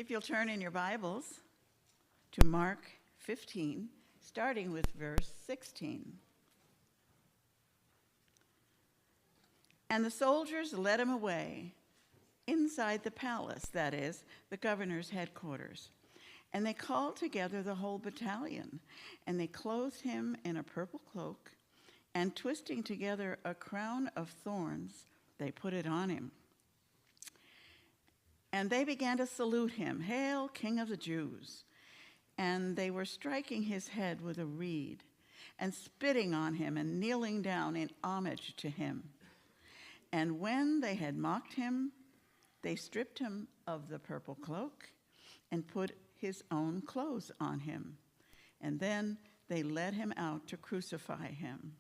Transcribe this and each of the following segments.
If you'll turn in your Bibles to Mark 15, starting with verse 16. And the soldiers led him away inside the palace, that is, the governor's headquarters. And they called together the whole battalion, and they clothed him in a purple cloak, and twisting together a crown of thorns, they put it on him. And they began to salute him, "Hail, King of the Jews!" And they were striking his head with a reed, and spitting on him, and kneeling down in homage to him. And when they had mocked him, they stripped him of the purple cloak, and put his own clothes on him. And then they led him out to crucify him.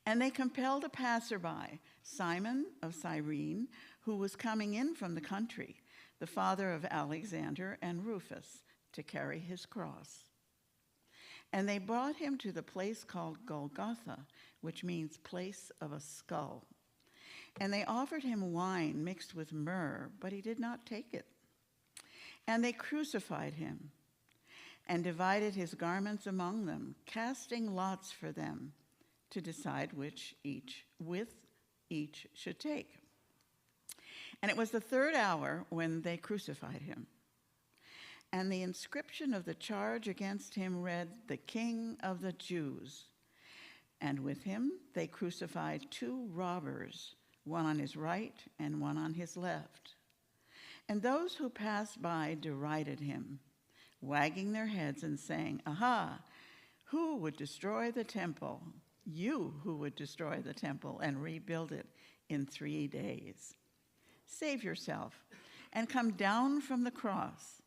And they compelled a passerby, Simon of Cyrene, who was coming in from the country, the father of Alexander and Rufus, to carry his cross. And they brought him to the place called Golgotha, which means place of a skull. And they offered him wine mixed with myrrh, but he did not take it. And they crucified him and divided his garments among them, casting lots for them to decide which each should take. And it was the third hour when they crucified him. And the inscription of the charge against him read, "The King of the Jews." And with him they crucified two robbers, one on his right and one on his left. And those who passed by derided him, wagging their heads and saying, "Aha, who would destroy the temple? You who would destroy the temple and rebuild it in 3 days. Save yourself and come down from the cross."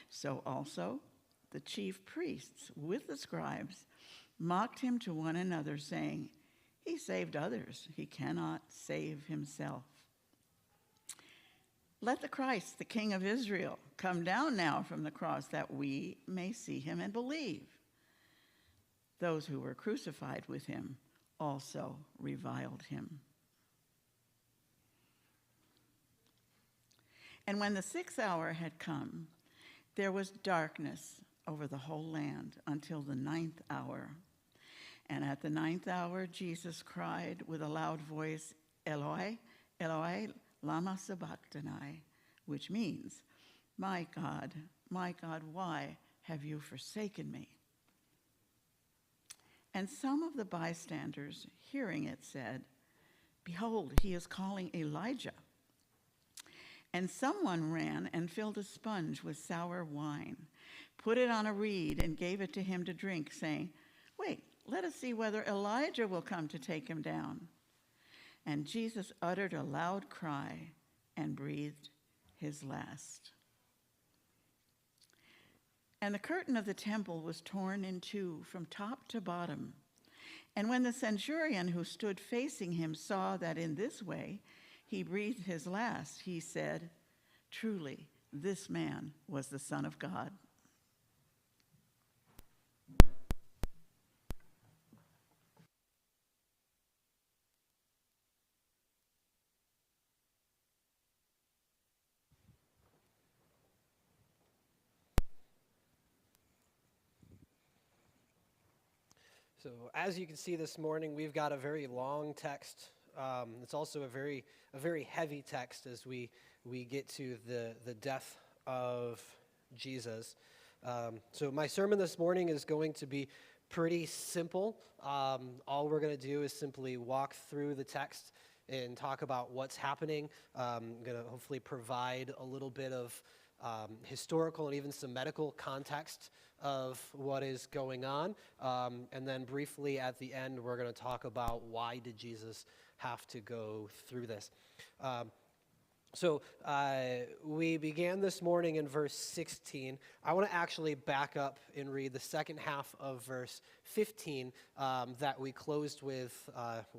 So also the chief priests with the scribes mocked him to one another, saying, "He saved others, he cannot save himself. Let the Christ, the King of Israel, come down now from the cross, that we may see him and believe." Those who were crucified with him also reviled him. And when the 6th hour had come, there was darkness over the whole land until the 9th hour. And at the 9th hour, Jesus cried with a loud voice, "Eloi, Eloi, lama sabachthani," which means, my God, why have you forsaken me?" And some of the bystanders, hearing it, said, "Behold, he is calling Elijah." And someone ran and filled a sponge with sour wine, put it on a reed, and gave it to him to drink, saying, "Wait, let us see whether Elijah will come to take him down." And Jesus uttered a loud cry and breathed his last. And the curtain of the temple was torn in two from top to bottom. And when the centurion who stood facing him saw that in this way he breathed his last, he said, "Truly, this man was the Son of God." So as you can see this morning, we've got a very long text. It's also a very heavy text as we get to the death of Jesus. So my sermon this morning is going to be pretty simple. All we're going to do is simply walk through the text and talk about what's happening. I'm going to hopefully provide a little bit of historical and even some medical context of what is going on. And then briefly at the end, we're going to talk about why did Jesus have to go through this. So we began this morning in verse 16. I want to actually back up and read the second half of verse 15 that we closed with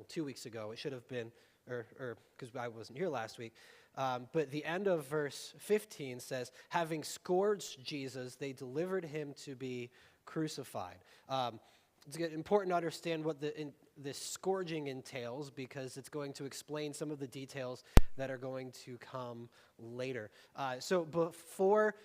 2 weeks ago. It should have been, or because I wasn't here last week. But the end of verse 15 says, "Having scourged Jesus, they delivered him to be crucified." It's important to understand what the this scourging entails, because it's going to explain some of the details that are going to come later. So before,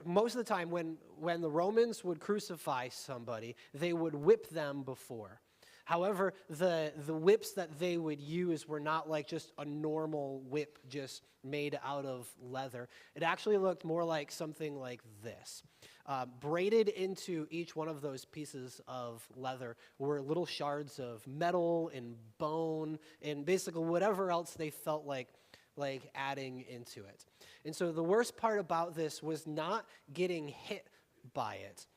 most of the time when the Romans would crucify somebody, they would whip them before. However, the whips that they would use were not like just a normal whip just made out of leather. It actually looked more like something like this. Braided into each one of those pieces of leather were little shards of metal and bone and basically whatever else they felt like adding into it. And so the worst part about this was not getting hit by it.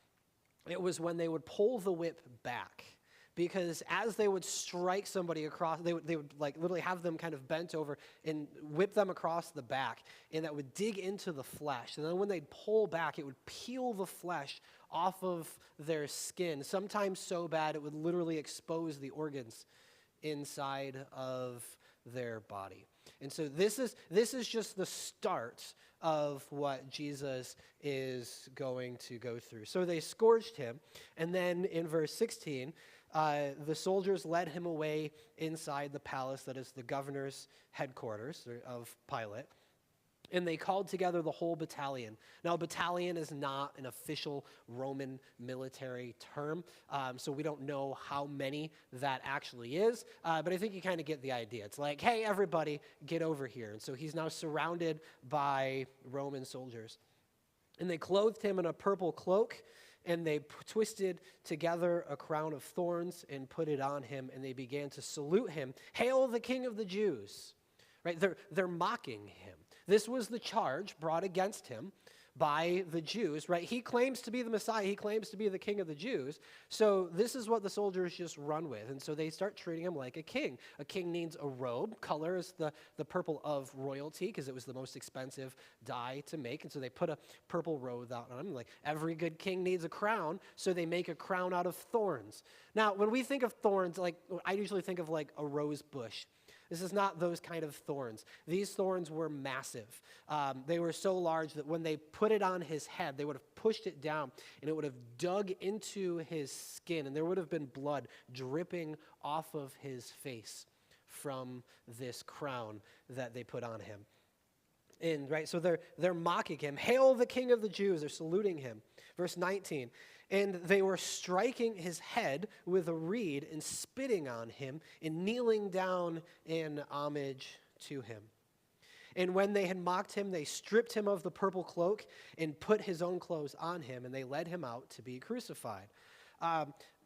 It was when they would pull the whip back. Because as they would strike somebody across, they would like literally have them kind of bent over and whip them across the back, and that would dig into the flesh. And then when they'd pull back, it would peel the flesh off of their skin, sometimes so bad it would literally expose the organs inside of their body. And so this is just the start of what Jesus is going to go through. So they scourged him, and then in verse 16, the soldiers led him away inside the palace, that is the governor's headquarters of Pilate, and they called together the whole battalion. Now, a battalion is not an official Roman military term, so we don't know how many that actually is, but I think you kind of get the idea. It's like, hey, everybody, get over here. And so he's now surrounded by Roman soldiers. And they clothed him in a purple cloak, and they twisted together a crown of thorns and put it on him, and they began to salute him. Hail the King of the Jews! Right? They're mocking him. This was the charge brought against him by the Jews, right? He claims to be the Messiah. He claims to be the King of the Jews. So this is what the soldiers just run with. And so they start treating him like a king. A king needs a robe. Color is the purple of royalty, because it was the most expensive dye to make. And so they put a purple robe out on him. Like every good king needs a crown, so they make a crown out of thorns. Now, when we think of thorns, like I usually think of like a rose bush. This is not those kind of thorns. These thorns were massive. They were so large that when they put it on his head, they would have pushed it down, and it would have dug into his skin, and there would have been blood dripping off of his face from this crown that they put on him. And right, so they're mocking him. Hail the King of the Jews! They're saluting him. Verse 19. And they were striking his head with a reed and spitting on him and kneeling down in homage to him. And when they had mocked him, they stripped him of the purple cloak and put his own clothes on him, and they led him out to be crucified.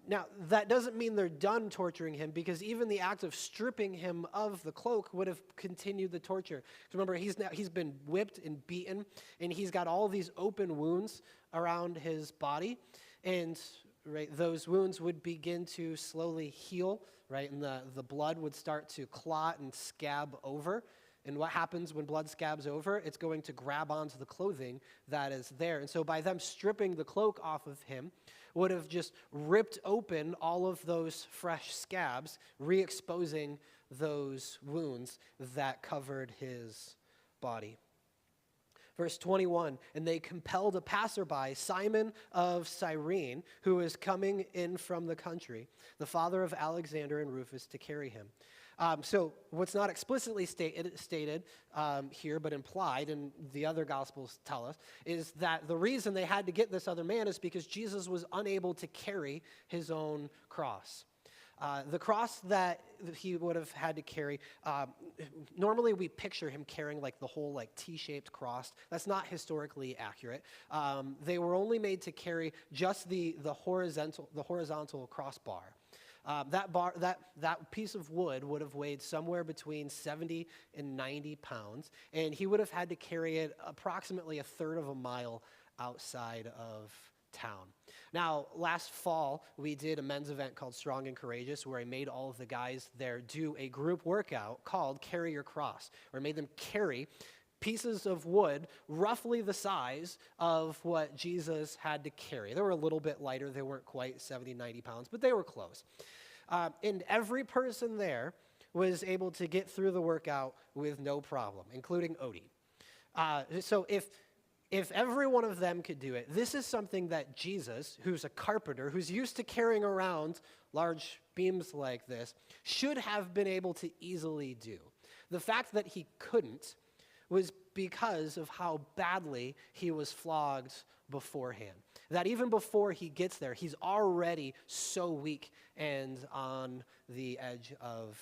Now, that doesn't mean they're done torturing him, because even the act of stripping him of the cloak would have continued the torture. Remember, he's been whipped and beaten, and he's got all these open wounds around his body. And right, those wounds would begin to slowly heal, right? And the blood would start to clot and scab over. And what happens when blood scabs over? It's going to grab onto the clothing that is there. And so by them stripping the cloak off of him, would have just ripped open all of those fresh scabs, re-exposing those wounds that covered his body. Verse 21, and they compelled a passerby, Simon of Cyrene, who was coming in from the country, the father of Alexander and Rufus, to carry him. So what's not explicitly stated here, but implied, and the other Gospels tell us, is that the reason they had to get this other man is because Jesus was unable to carry his own cross. The cross that he would have had to carry, normally we picture him carrying like the whole like T-shaped cross. That's not historically accurate. They were only made to carry just the horizontal crossbar. That piece of wood would have weighed somewhere between 70 and 90 pounds, and he would have had to carry it approximately a third of a mile outside of town. Now, last fall, we did a men's event called Strong and Courageous, where I made all of the guys there do a group workout called Carry Your Cross, where I made them carry pieces of wood roughly the size of what Jesus had to carry. They were a little bit lighter. They weren't quite 70, 90 pounds, but they were close. And every person there was able to get through the workout with no problem, including Odie. So if If every one of them could do it, this is something that Jesus, who's a carpenter, who's used to carrying around large beams like this, should have been able to easily do. The fact that he couldn't was because of how badly he was flogged beforehand. That even before he gets there, he's already so weak and on the edge of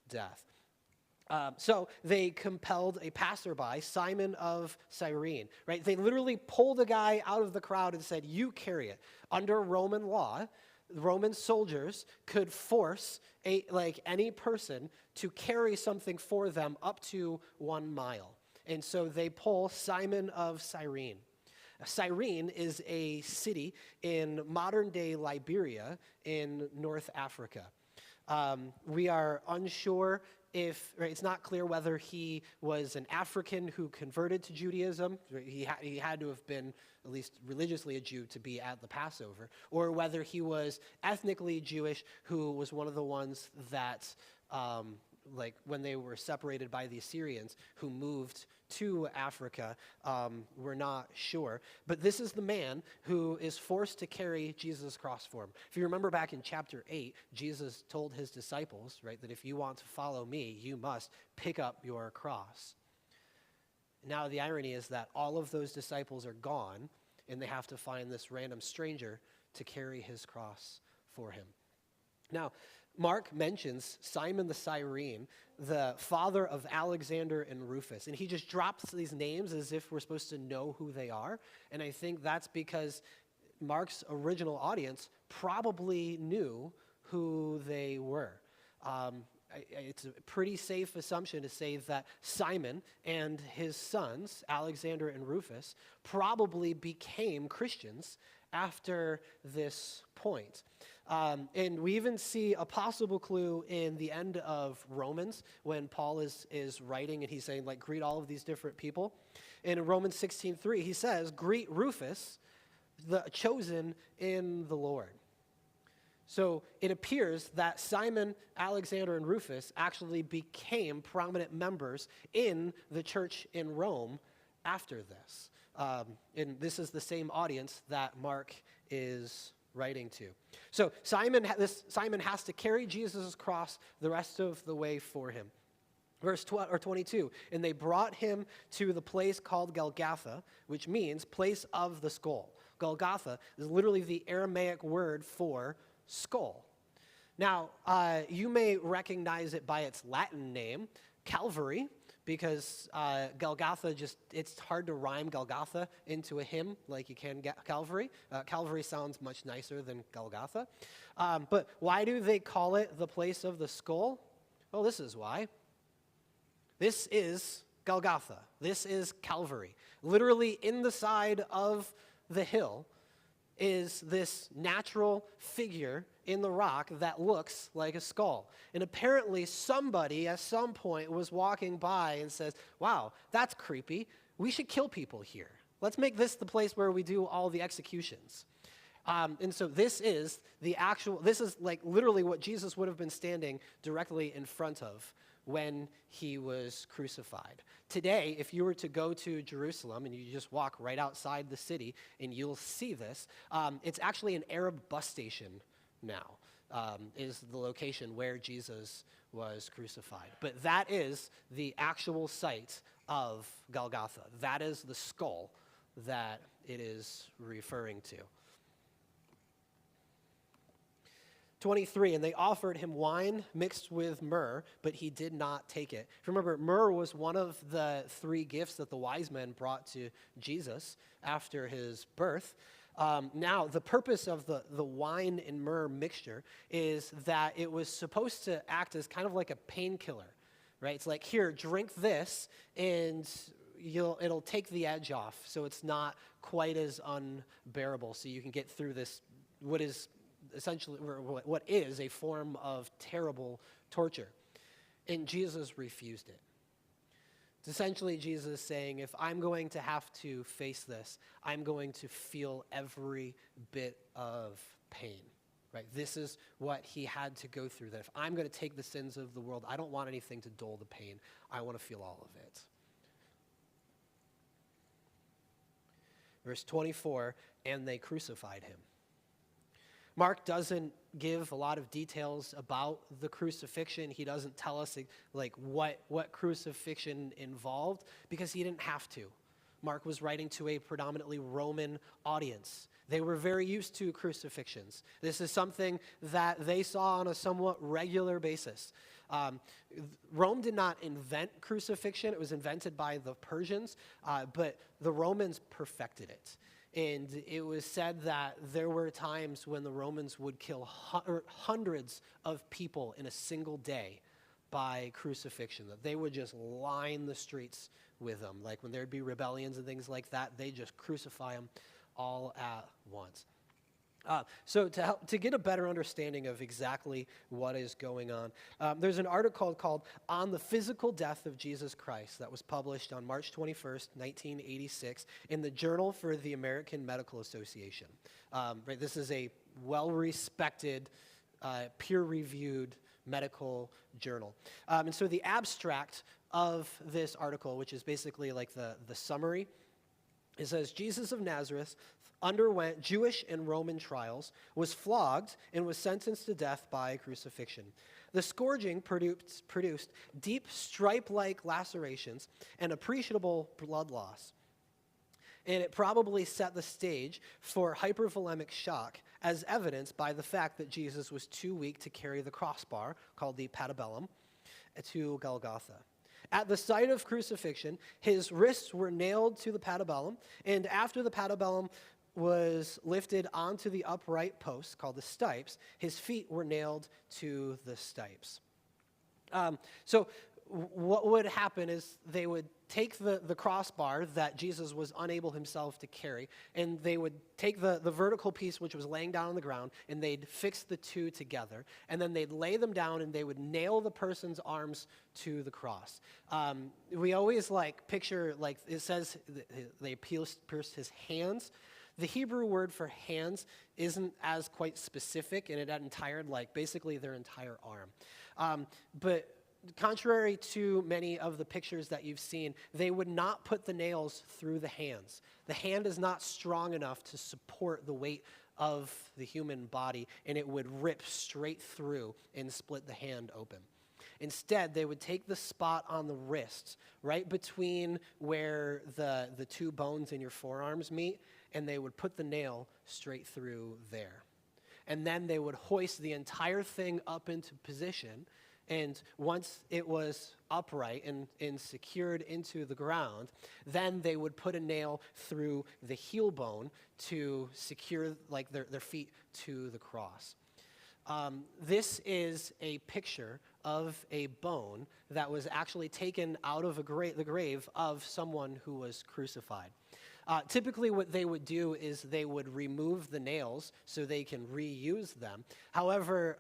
death. So they compelled a passerby, Simon of Cyrene, right? They literally pulled a guy out of the crowd and said, you carry it. Under Roman law, Roman soldiers could force any person to carry something for them up to 1 mile. And so they pull Simon of Cyrene. Cyrene is a city in modern-day Liberia in North Africa. We are unsure it's not clear whether he was an African who converted to Judaism. He had to have been at least religiously a Jew to be at the Passover, or whether he was ethnically Jewish who was one of the ones that, when they were separated by the Assyrians, who moved to Africa. We're not sure. But this is the man who is forced to carry Jesus' cross for him. If you remember back in chapter 8, Jesus told his disciples, right, that if you want to follow me, you must pick up your cross. Now the irony is that all of those disciples are gone, and they have to find this random stranger to carry his cross for him. Now, Mark mentions Simon the Cyrene, the father of Alexander and Rufus, and he just drops these names as if we're supposed to know who they are, and I think that's because Mark's original audience probably knew who they were. It's a pretty safe assumption to say that Simon and his sons, Alexander and Rufus, probably became Christians after this point. And we even see a possible clue in the end of Romans when Paul is writing and he's saying, greet all of these different people. In Romans 16:3, he says, greet Rufus, the chosen in the Lord. So it appears that Simon, Alexander, and Rufus actually became prominent members in the church in Rome after this. And this is the same audience that Mark is writing to. So Simon has to carry Jesus' cross the rest of the way for him. Verse 22, and they brought him to the place called Golgotha, which means place of the skull. Golgotha is literally the Aramaic word for skull. Now, you may recognize it by its Latin name, Calvary, because Golgotha it's hard to rhyme Golgotha into a hymn like you can Calvary. Calvary sounds much nicer than Golgotha. But why do they call it the place of the skull? Well, this is why. This is Golgotha. This is Calvary. Literally in the side of the hill is this natural figure in the rock that looks like a skull. And apparently somebody at some point was walking by and says, wow, that's creepy. We should kill people here. Let's make this the place where we do all the executions. And so this is literally what Jesus would have been standing directly in front of when he was crucified. Today, if you were to go to Jerusalem and you just walk right outside the city and you'll see this, it's actually an Arab bus station now, is the location where Jesus was crucified. But that is the actual site of Golgotha. That is the skull that it is referring to. 23, and they offered him wine mixed with myrrh, but he did not take it. Remember, myrrh was one of the 3 gifts that the wise men brought to Jesus after his birth. Now, the purpose of the wine and myrrh mixture is that it was supposed to act as kind of like a painkiller, right? It's like, here, drink this, and it'll take the edge off, so it's not quite as unbearable, so you can get through this, what is a form of terrible torture. And Jesus refused it. It's essentially Jesus saying, if I'm going to have to face this, I'm going to feel every bit of pain, right? This is what he had to go through, that if I'm going to take the sins of the world, I don't want anything to dull the pain. I want to feel all of it. Verse 24, and they crucified him. Mark doesn't give a lot of details about the crucifixion. He doesn't tell us like what crucifixion involved because he didn't have to. Mark was writing to a predominantly Roman audience. They were very used to crucifixions. This is something that they saw on a somewhat regular basis. Rome did not invent crucifixion. It was invented by the Persians, but the Romans perfected it. And it was said that there were times when the Romans would kill hundreds of people in a single day by crucifixion, that they would just line the streets with them. Like when there'd be rebellions and things like that, they just crucify them all at once. So to get a better understanding of exactly what is going on, there's an article called On the Physical Death of Jesus Christ that was published on March 21st, 1986 in the Journal for the American Medical Association. Right, this is a well-respected, peer-reviewed medical journal. And so the abstract of this article, which is basically like the summary, it says, Jesus of Nazareth underwent Jewish and Roman trials, was flogged, and was sentenced to death by crucifixion. The scourging produced deep stripe-like lacerations and appreciable blood loss. And it probably set the stage for hypervolemic shock, as evidenced by the fact that Jesus was too weak to carry the crossbar, called the patibulum, to Golgotha. At the site of crucifixion, his wrists were nailed to the patibulum, and after the patibulum was lifted onto the upright post, called the stipes, his feet were nailed to the stipes. So what would happen is they would take the crossbar that Jesus was unable himself to carry, and they would take the vertical piece which was laying down on the ground, and they'd fix the two together, and then they'd lay them down, and they would nail the person's arms to the cross. We always picture, it says they pierced his hands. The Hebrew word for hands isn't as quite specific, and it entire, basically their entire arm. But contrary to many of the pictures that you've seen, they would not put the nails through the hands. The hand is not strong enough to support the weight of the human body, and it would rip straight through and split the hand open. Instead, they would take the spot on the wrist, right between where the two bones in your forearms meet, and they would put the nail straight through there. And then they would hoist the entire thing up into position, and once it was upright and secured into the ground, then they would put a nail through the heel bone to secure their feet to the cross. This is a picture of a bone that was actually taken out of the grave of someone who was crucified. Typically what they would do is they would remove the nails so they can reuse them. However,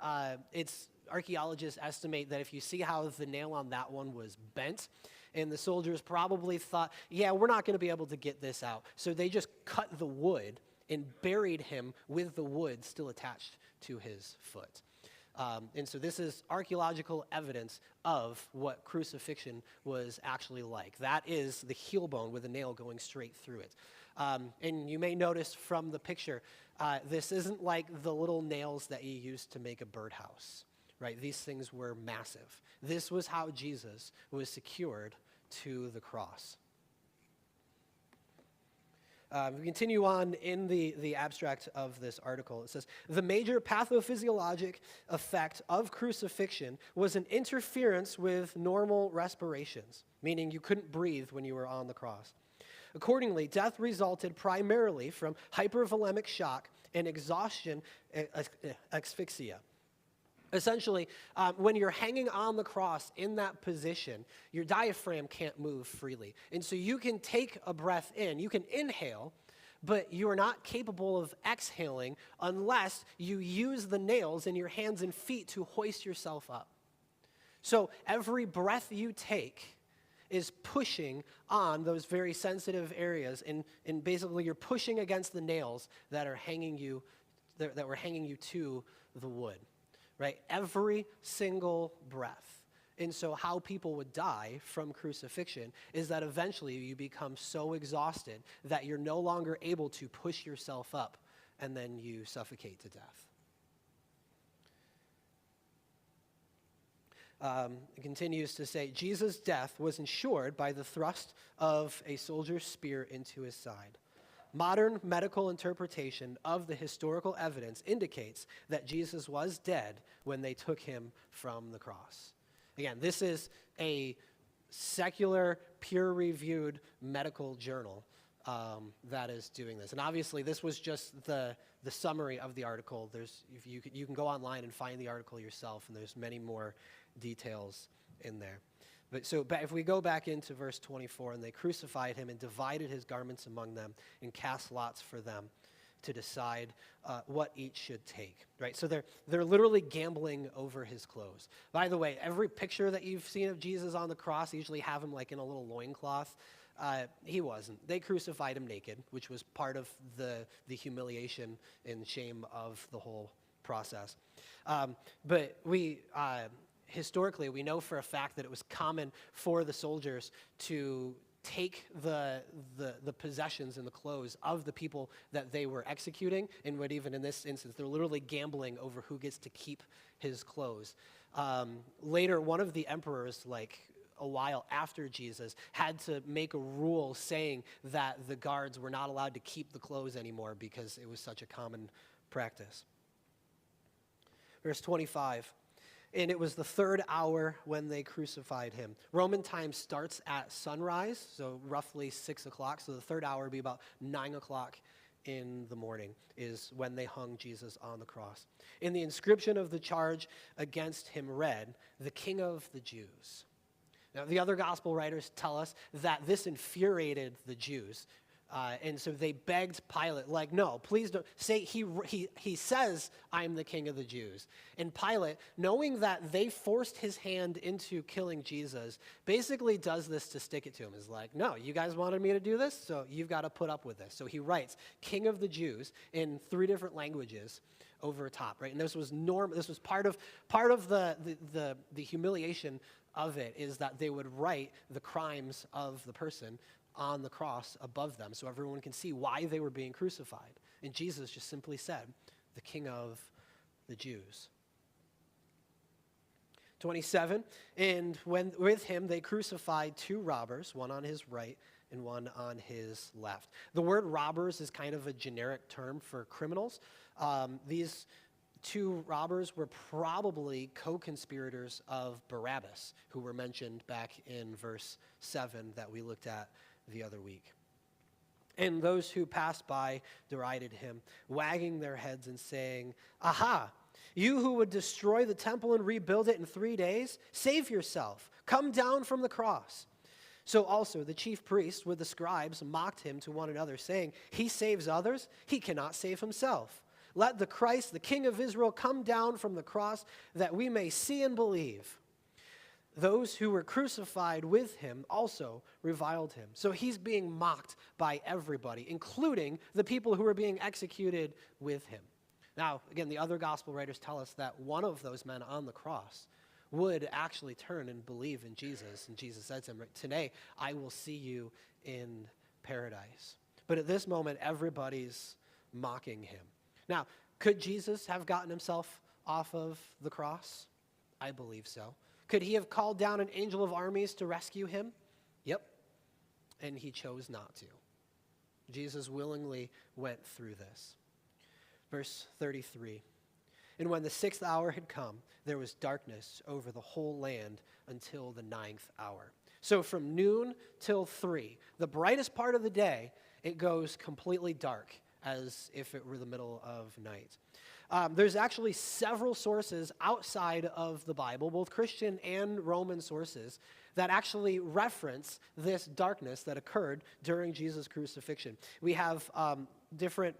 archaeologists estimate that if you see how the nail on that one was bent, and the soldiers probably thought, yeah, we're not going to be able to get this out. So they just cut the wood and buried him with the wood still attached to his foot. And so this is archaeological evidence of what crucifixion was actually like. That is the heel bone with a nail going straight through it. And you may notice from the picture, this isn't like the little nails that you use to make a birdhouse, right? These things were massive. This was how Jesus was secured to the cross. We continue on in the abstract of this article. It says, the major pathophysiologic effect of crucifixion was an interference with normal respirations, meaning you couldn't breathe when you were on the cross. Accordingly, death resulted primarily from hypervolemic shock and exhaustion asphyxia. Essentially, when you're hanging on the cross in that position, your diaphragm can't move freely. And so you can take a breath in, you can inhale, but you are not capable of exhaling unless you use the nails in your hands and feet to hoist yourself up. So every breath you take is pushing on those very sensitive areas, and basically you're pushing against the nails that are hanging you, that were hanging you to the wood. Right? Every single breath And so how people would die from crucifixion is that eventually you become so exhausted that you're no longer able to push yourself up, and then you suffocate to death. It continues to say, Jesus' death was ensured by the thrust of a soldier's spear into his side. Modern medical interpretation of the historical evidence indicates that Jesus was dead when they took him from the cross. Again, this is a secular, peer-reviewed medical journal that is doing this. And obviously, this was just the summary of the article. You can go online and find the article yourself, and there's many more details in there. But if we go back into verse 24, and they crucified him and divided his garments among them and cast lots for them to decide what each should take, right? So they're literally gambling over his clothes. By the way, every picture that you've seen of Jesus on the cross usually have him like in a little loincloth. He wasn't. They crucified him naked, which was part of the humiliation and shame of the whole process. But historically, we know for a fact that it was common for the soldiers to take the possessions and the clothes of the people that they were executing, and would even in this instance, they're literally gambling over who gets to keep his clothes. Later, one of the emperors, like a while after Jesus, had to make a rule saying that the guards were not allowed to keep the clothes anymore because it was such a common practice. Verse 25. And it was the third hour when they crucified him. Roman time starts at sunrise, so roughly 6 o'clock. So the third hour would be about 9 o'clock in the morning is when they hung Jesus on the cross. In the inscription of the charge against him read, "The King of the Jews." Now, the other gospel writers tell us that this infuriated the Jews. And so they begged Pilate, like, no, please don't. Say he says, "I'm the King of the Jews." And Pilate, knowing that they forced his hand into killing Jesus, basically does this to stick it to him. Is like, no, you guys wanted me to do this, so you've got to put up with this. So he writes, "King of the Jews," in 3 different languages over top, right? And this was This was part of the humiliation of it, is that they would write the crimes of the person on the cross above them so everyone can see why they were being crucified. And Jesus just simply said, "The King of the Jews." 27, and with him they crucified 2 robbers, one on his right and one on his left. The word robbers is kind of a generic term for criminals. These 2 robbers were probably co-conspirators of Barabbas, who were mentioned back in verse 7 that we looked at the other week. And those who passed by derided him, wagging their heads and saying, "Aha, you who would destroy the temple and rebuild it in 3 days, save yourself. Come down from the cross." So also the chief priests with the scribes mocked him to one another, saying, "He saves others, he cannot save himself. Let the Christ, the King of Israel, come down from the cross that we may see and believe." Those who were crucified with him also reviled him. So he's being mocked by everybody, including the people who were being executed with him. Now, again, the other gospel writers tell us that one of those men on the cross would actually turn and believe in Jesus. And Jesus said to him, "Today I will see you in paradise." But at this moment, everybody's mocking him. Now, could Jesus have gotten himself off of the cross? I believe so. Could he have called down an angel of armies to rescue him? Yep. And he chose not to. Jesus willingly went through this. Verse 33. And when the 6th hour had come, there was darkness over the whole land until the 9th hour. So from noon till 3, the brightest part of the day, it goes completely dark, as if it were the middle of night. There's actually several sources outside of the Bible, both Christian and Roman sources, that actually reference this darkness that occurred during Jesus' crucifixion. We have different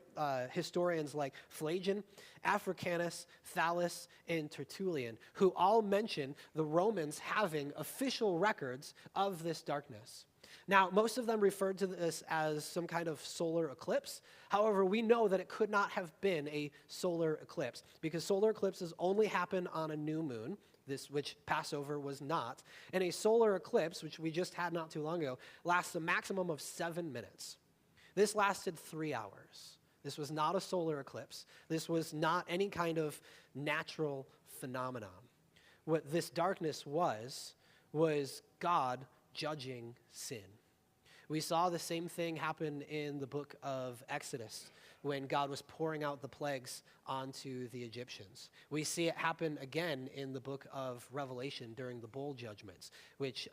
historians like Phlegon, Africanus, Thallus, and Tertullian, who all mention the Romans having official records of this darkness. Now, most of them referred to this as some kind of solar eclipse. However, we know that it could not have been a solar eclipse because solar eclipses only happen on a new moon, this which Passover was not, and a solar eclipse, which we just had not too long ago, lasts a maximum of 7 minutes. This lasted 3 hours. This was not a solar eclipse. This was not any kind of natural phenomenon. What this darkness was God judging sin. We saw the same thing happen in the book of Exodus when God was pouring out the plagues onto the Egyptians. We see it happen again in the book of Revelation during the bowl judgments, which,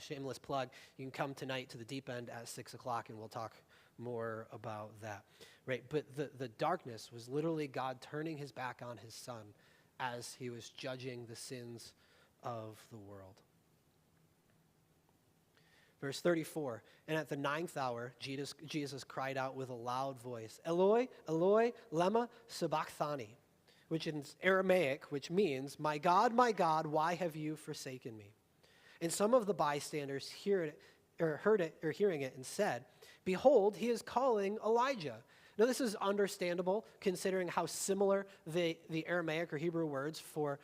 shameless plug, you can come tonight to the deep end at 6 o'clock and we'll talk more about that. Right? But the darkness was literally God turning his back on his son as he was judging the sins of the world. Verse 34, and at the 9th hour, Jesus cried out with a loud voice, Eloi, Eloi, lema sabachthani, which is Aramaic, which means, my God, why have you forsaken me? And some of the bystanders heard it, hearing it, and said, behold, he is calling Elijah. Now, this is understandable, considering how similar the Aramaic or Hebrew words for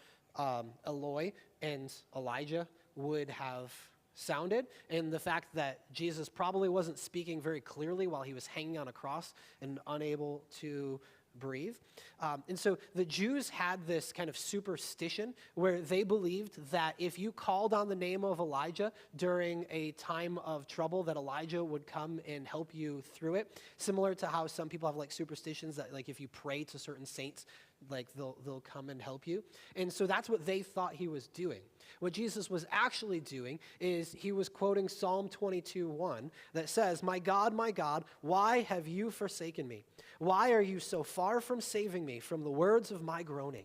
Eloi and Elijah would have sounded, and the fact that Jesus probably wasn't speaking very clearly while he was hanging on a cross and unable to breathe. And so the Jews had this kind of superstition where they believed that if you called on the name of Elijah during a time of trouble, that Elijah would come and help you through it. Similar to how some people have like superstitions that like if you pray to certain saints, like they'll come and help you. And so that's what they thought he was doing. What Jesus was actually doing is he was quoting Psalm 22:1 that says, my God, why have you forsaken me? Why are you so far from saving me from the words of my groaning?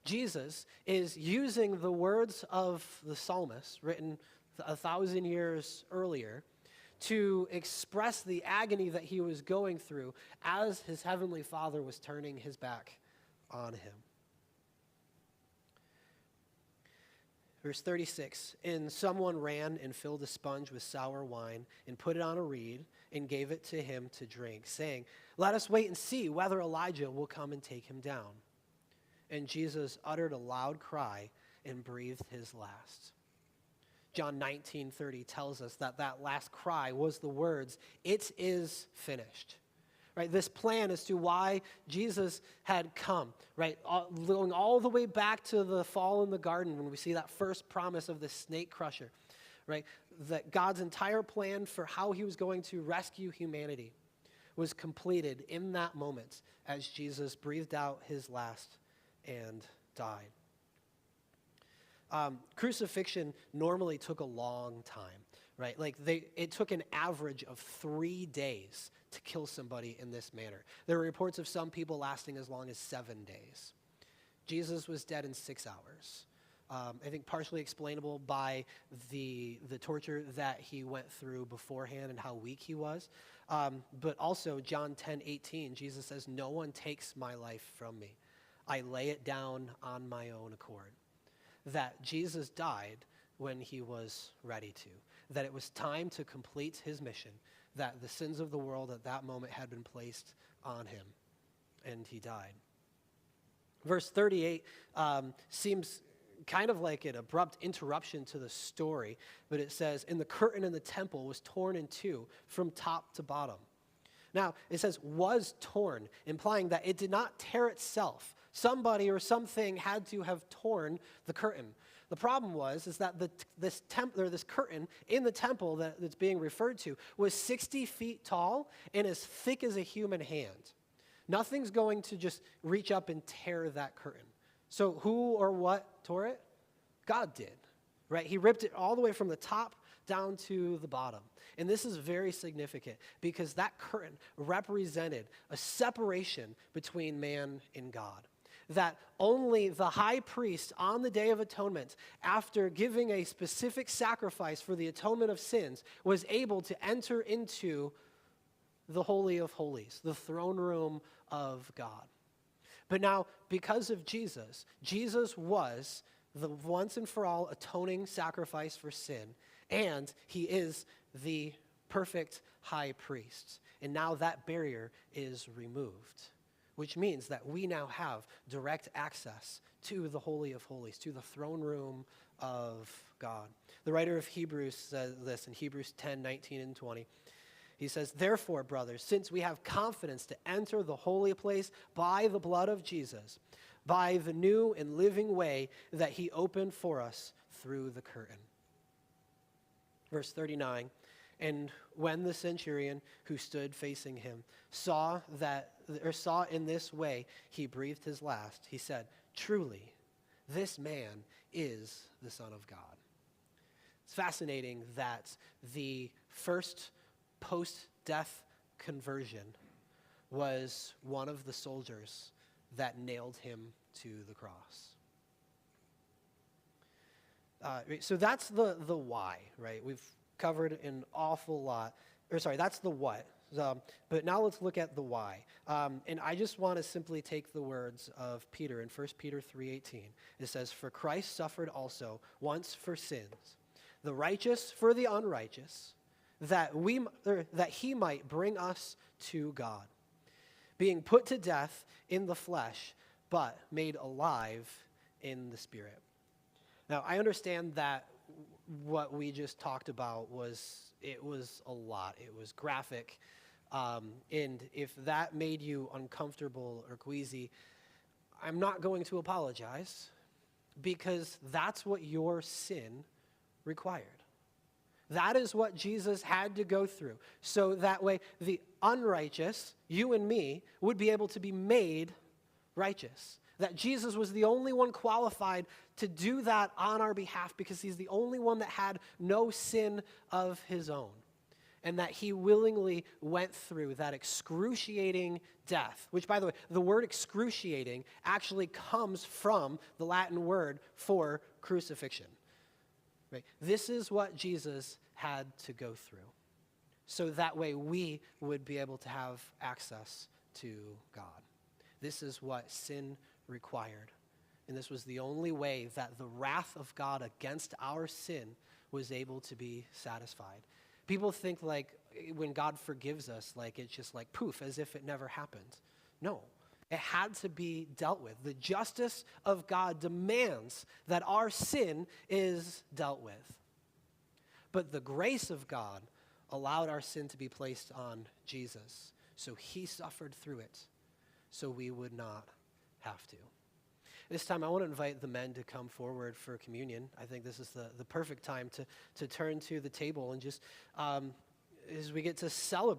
Jesus is using the words of the psalmist written 1,000 years earlier to express the agony that he was going through as his heavenly Father was turning his back on him. Verse 36, and someone ran and filled a sponge with sour wine and put it on a reed and gave it to him to drink, saying, let us wait and see whether Elijah will come and take him down. And Jesus uttered a loud cry and breathed his last. John 19:30 tells us that last cry was the words, it is finished. Right, this plan as to why Jesus had come, right, going all the way back to the fall in the garden when we see that first promise of the snake crusher, right, that God's entire plan for how he was going to rescue humanity was completed in that moment as Jesus breathed out his last and died. Crucifixion normally took a long time, right? Like it took an average of 3 days to kill somebody in this manner. There are reports of some people lasting as long as 7 days. Jesus was dead in 6 hours. I think partially explainable by the torture that he went through beforehand and how weak he was. But also John 10:18, Jesus says, no one takes my life from me. I lay it down on my own accord. That Jesus died when he was ready to. That it was time to complete his mission. That the sins of the world at that moment had been placed on him. And he died. Verse 38 seems kind of like an abrupt interruption to the story. But it says, and the curtain in the temple was torn in two from top to bottom. Now, it says was torn, implying that it did not tear itself. Somebody or something had to have torn the curtain. The problem is that this curtain in the temple that's being referred to was 60 feet tall and as thick as a human hand. Nothing's going to just reach up and tear that curtain. So who or what tore it? God did, right? He ripped it all the way from the top down to the bottom. And this is very significant because that curtain represented a separation between man and God. That only the high priest on the Day of Atonement, after giving a specific sacrifice for the atonement of sins, was able to enter into the Holy of Holies, the throne room of God. But now, because of Jesus, Jesus was the once and for all atoning sacrifice for sin, and he is the perfect high priest. And now that barrier is removed, which means that we now have direct access to the Holy of Holies, to the throne room of God. The writer of Hebrews says this in Hebrews 10, 19 and 20. He says, "Therefore, brothers, since we have confidence to enter the holy place by the blood of Jesus, by the new and living way that he opened for us through the curtain." Verse 39, "And when the centurion who stood facing him saw in this way he breathed his last, he said, 'Truly, this man is the Son of God.'" It's fascinating that the first post-death conversion was one of the soldiers that nailed him to the cross. So that's the why, right? We've covered an awful lot. That's the what. But now let's look at the why. And I just want to simply take the words of Peter in 1 Peter 3:18. It says, "For Christ suffered also once for sins, the righteous for the unrighteous, that he might bring us to God, being put to death in the flesh, but made alive in the Spirit." Now, I understand that what we just talked about was a lot. It was graphic. And if that made you uncomfortable or queasy, I'm not going to apologize, because that's what your sin required. That is what Jesus had to go through. So that way, the unrighteous, you and me, would be able to be made righteous. That Jesus was the only one qualified to do that on our behalf, because he's the only one that had no sin of his own. And that he willingly went through that excruciating death, which, by the way, the word excruciating actually comes from the Latin word for crucifixion. Right? This is what Jesus had to go through, so that way we would be able to have access to God. This is what sin required. And this was the only way that the wrath of God against our sin was able to be satisfied. People think like when God forgives us, like it's just like poof, as if it never happened. No, it had to be dealt with. The justice of God demands that our sin is dealt with. But the grace of God allowed our sin to be placed on Jesus. So he suffered through it, so we would not have to. This time I want to invite the men to come forward for communion. I think this is the perfect time to turn to the table and just as we get to celebrate